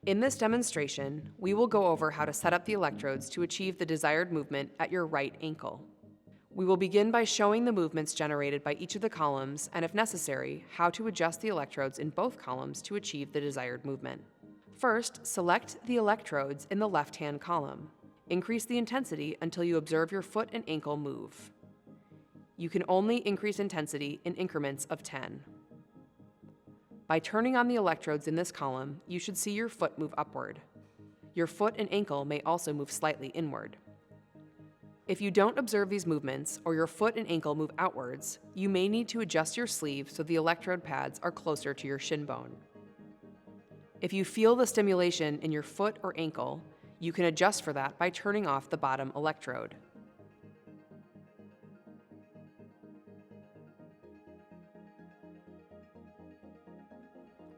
In this demonstration, we will go over how to set up the electrodes to achieve the desired movement at your right ankle. We will begin by showing the movements generated by each of the columns and, if necessary, how to adjust the electrodes in both columns to achieve the desired movement. First, select the electrodes in the left-hand column. Increase the intensity until you observe your foot and ankle move. You can only increase intensity in increments of 10. By turning on the electrodes in this column, you should see your foot move upward. Your foot and ankle may also move slightly inward. If you don't observe these movements, or your foot and ankle move outwards, you may need to adjust your sleeve so the electrode pads are closer to your shin bone. If you feel the stimulation in your foot or ankle, you can adjust for that by turning off the bottom electrode.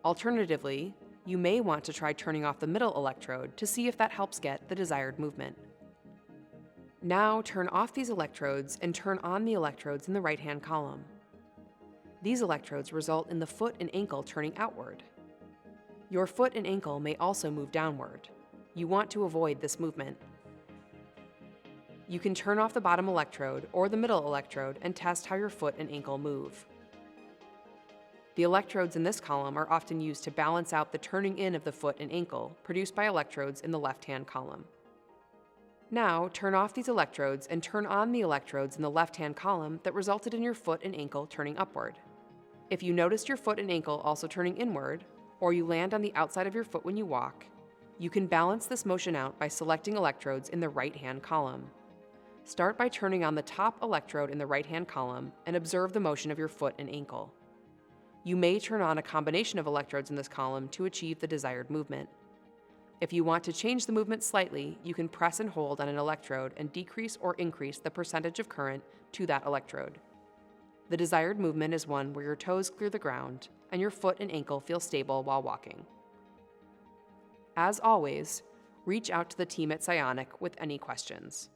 Alternatively, you may want to try turning off the middle electrode to see if that helps get the desired movement. Now turn off these electrodes and turn on the electrodes in the right-hand column. These electrodes result in the foot and ankle turning outward. Your foot and ankle may also move downward. You want to avoid this movement. You can turn off the bottom electrode or the middle electrode and test how your foot and ankle move. The electrodes in this column are often used to balance out the turning in of the foot and ankle produced by electrodes in the left-hand column. Now, turn off these electrodes and turn on the electrodes in the left-hand column that resulted in your foot and ankle turning upward. If you noticed your foot and ankle also turning inward, or you land on the outside of your foot when you walk, you can balance this motion out by selecting electrodes in the right-hand column. Start by turning on the top electrode in the right-hand column and observe the motion of your foot and ankle. You may turn on a combination of electrodes in this column to achieve the desired movement. If you want to change the movement slightly, you can press and hold on an electrode and decrease or increase the percentage of current to that electrode. The desired movement is one where your toes clear the ground and your foot and ankle feel stable while walking. As always, reach out to the team at Cionic with any questions.